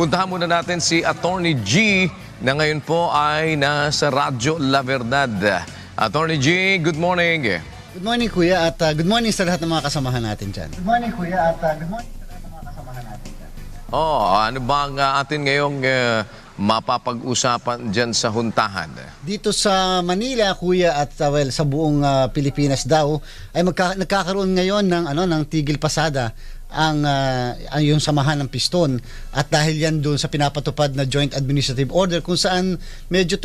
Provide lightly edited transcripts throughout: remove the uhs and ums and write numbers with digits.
puntahan muna natin si Attorney G na ngayon po ay nasa Radyo La Verdad. Attorney G, good morning. Good morning, Kuya, at good morning sa lahat ng mga kasamahan natin dyan. Good morning, Kuya, at good morning sa lahat ng mga kasamahan natin dyan. Ano ba ang atin ngayong mapapag-usapan dyan sa huntahan? Dito sa Manila, Kuya, at sa buong Pilipinas daw, ay nagkakaroon ngayon ng tigil pasada ang yung samahan ng piston, at dahil yan doon sa pinapatupad na joint administrative order kung saan medyo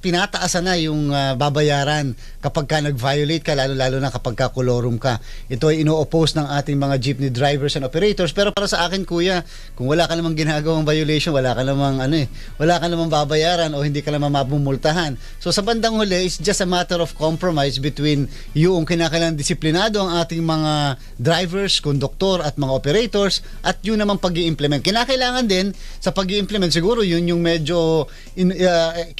pinataasan na yung babayaran kapag ka nag-violate ka, lalo na kapag ka kolorum ka. Ito ay ino-oppose ng ating mga jeepney drivers and operators. Pero para sa akin, Kuya, kung wala ka namang ginagawang violation, wala ka namang babayaran o hindi ka namang mapumultahan. So sa bandang huli, it's just a matter of compromise between yung kinakailangan disiplinado ang ating mga drivers, konduktor at mga operators, at yun naman pag-i-implement. Kinakailangan din sa pag-i-implement, siguro yun yung medyo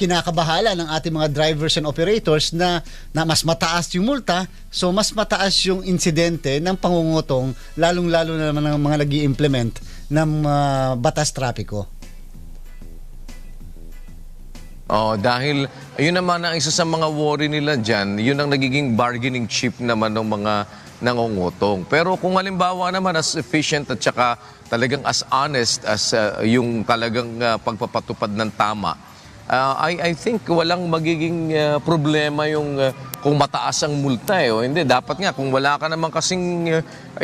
kinakabahala ng ating mga drivers and operators na mas mataas yung multa, so mas mataas yung insidente ng pangungutong, lalong-lalo na naman ng mga nag-i-implement ng batas trapiko. Dahil yun naman ang isa sa mga worry nila dyan, yun ang nagiging bargaining chip naman ng mga nangungutong. Pero kung halimbawa naman as efficient at saka talagang as honest as yung talagang pagpapatupad ng tama, I think walang magiging problema yung kung mataas ang multa o hindi. Dapat nga kung wala ka naman kasing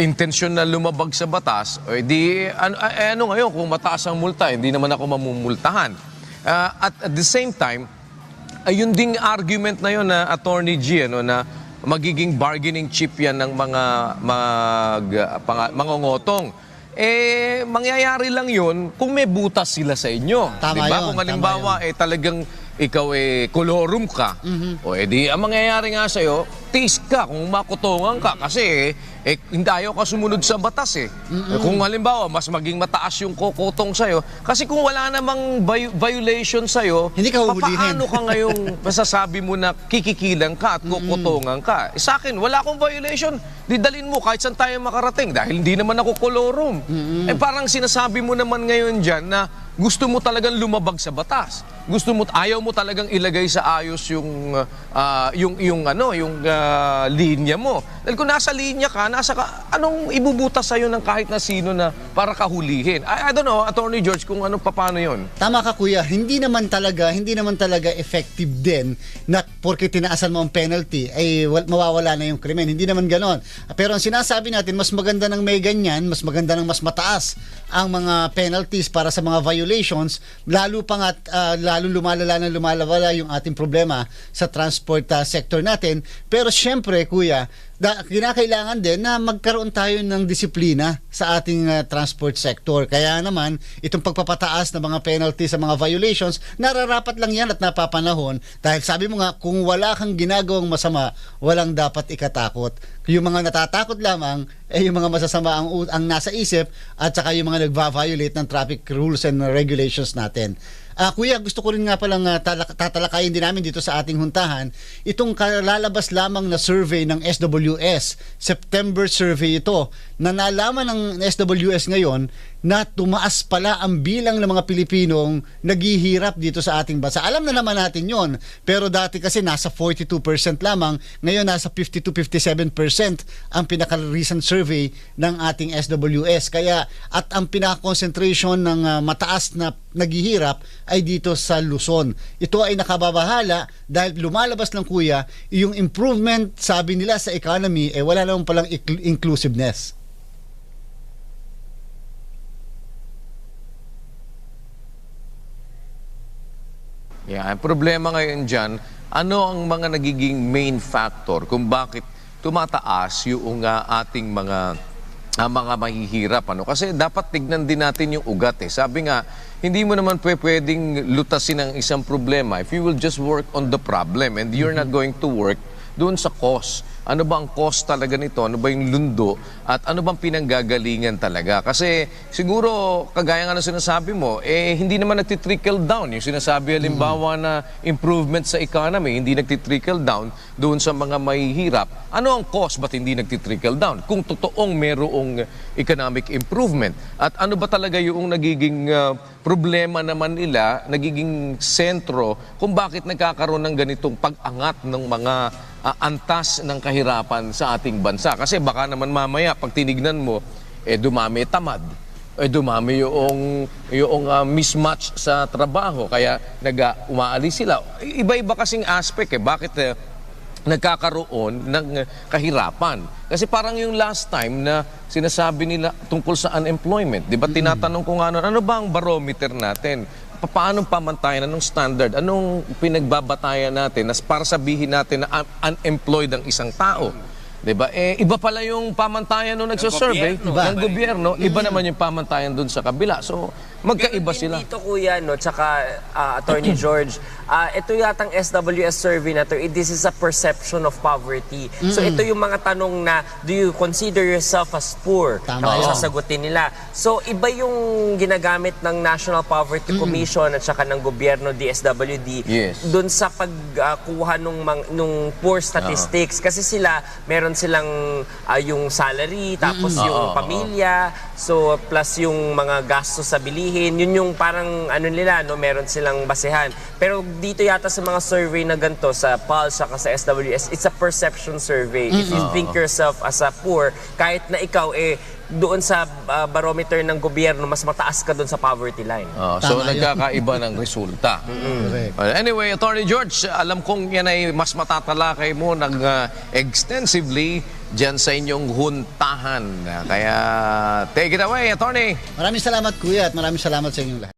intensyon na lumabag sa batas, ano ngayon kung mataas ang multa, hindi naman ako mamumultahan. At the same time, ayun ding argument na yun na Attorney G, na magiging bargaining chip yan ng mga mangungutong. Mangyayari lang yun kung may butas sila sa inyo. Tama diba? yun, Kung halimbawa, talagang ikaw kolorum ka, o edi ang mangyayari nga sa'yo, tiis ka kung makutungan ka kasi hindi ayaw ka sumunod sa batas Kung halimbawa, mas maging mataas yung kukutong sa'yo, kasi kung wala namang violation sa'yo, hindi ka huhulihin. paano ka ngayong masasabi mo na kikikilang ka at kukutungan ka? Sa akin, wala akong violation, didalin mo kahit saan tayo makarating dahil hindi naman ako kolorum. Parang sinasabi mo naman ngayon dyan na gusto mo talagang lumabag sa batas. Ayaw mo talagang ilagay sa ayos yung linya mo. Dahil kung nasa linya ka, anong ibubutas sa'yo ng kahit na sino na para kahulihin? I don't know, Attorney George, kung paano yon. Tama ka, Kuya. Hindi naman talaga effective din na porque tinaasan mo ang penalty ay mawawala na yung krimen. Hindi naman ganon. Pero ang sinasabi natin, mas maganda ng may ganyan, mas maganda ng mas mataas ang mga penalties para sa mga violations, lalo pa nga lalo lumalala yung ating problema sa transport sector natin. Pero syempre, Kuya, kinakailangan din na magkaroon tayo ng disiplina sa ating transport sector. Kaya naman, itong pagpapataas ng mga penalty sa mga violations, nararapat lang yan at napapanahon. Dahil sabi mo nga, kung wala kang ginagawang masama, walang dapat ikatakot. Yung mga natatakot lamang, yung mga masasama ang nasa isip, at saka yung mga nagva-violate ng traffic rules and regulations natin. Kuya, gusto ko rin nga palang tatalakayin din namin dito sa ating huntahan itong lalabas lamang na survey ng SWS, September survey ito, na nalaman ng SWS ngayon na tumaas pala ang bilang ng mga Pilipinong naghihirap dito sa ating bansa. Alam na naman natin yon, pero dati kasi nasa 42% lamang, ngayon nasa 50-57% ang pinaka-recent survey ng ating SWS. Kaya at ang pinaka-concentration ng mataas na naghihirap ay dito sa Luzon. Ito ay nakababahala dahil lumalabas lang, Kuya, yung improvement, sabi nila, sa economy, wala naman palang inclusiveness. Ang problema ngayon dyan, ano ang mga nagiging main factor kung bakit tumataas yung ating mga mahihirap? Kasi dapat tignan din natin yung ugat. Sabi nga, hindi mo naman pwedeng lutasin ang isang problema if you will just work on the problem and you're not going to work doon sa cause ano ba ang cost talaga nito, ano ba yung lundo, at ano bang pinanggagalingan talaga. Kasi siguro, kagaya nga ng sinasabi mo, hindi naman nagtitrickle down. Yung sinasabi halimbawa na improvement sa economy, hindi nagtitrickle down doon sa mga mahihirap. Ano ang cost, ba't hindi nagtitrickle down? Kung totoong merong economic improvement. At ano ba talaga yung nagiging problema naman nila, nagiging sentro kung bakit nagkakaroon ng ganitong pag-angat ng mga antas ng kahirapan sa ating bansa. Kasi baka naman mamaya, pag tinignan mo, dumami tamad. Dumami yung mismatch sa trabaho. Kaya umaalis sila. Iba-iba kasing aspect. Bakit nagkakaroon ng kahirapan? Kasi parang yung last time na sinasabi nila tungkol sa unemployment. Di ba tinatanong ko nga ano ba ang barometer natin? Paano pamantayan? Anong standard? Anong pinagbabatayan natin para sabihin natin na unemployed ang isang tao? Diba? Iba pala yung pamantayan nung nagsasurvey ng gobyerno. Iba naman yung pamantayan dun sa kabila. So, magkaiba sila. Dito kuya, no, tsaka Attorney George, ito yatang SWS survey na to, this is a perception of poverty. So ito yung mga tanong na, do you consider yourself as poor? Tama Ang yun. sasagutin nila. So iba yung ginagamit ng National Poverty Commission at saka ng gobyerno, DSWD, Yes. dun sa pagkuha nung poor statistics. Kasi sila, meron silang yung salary, tapos yung pamilya, so plus yung mga gastos sa bilihin, yun yung parang ano nila, no, meron silang basehan. Pero dito yata sa mga survey na ganito, sa PULSE saka sa SWS, it's a perception survey. If you think yourself as a poor, kahit na ikaw doon sa barometer ng gobyerno, mas mataas ka doon sa poverty line. So, Tama yun. nagkakaiba ng resulta. Correct. Anyway, Attorney George, alam kong yan ay mas matatalakay mo ng extensively dyan sa inyong huntahan. Kaya, take it away, Attorney. Maraming salamat kuya at maraming salamat sa inyong lahat.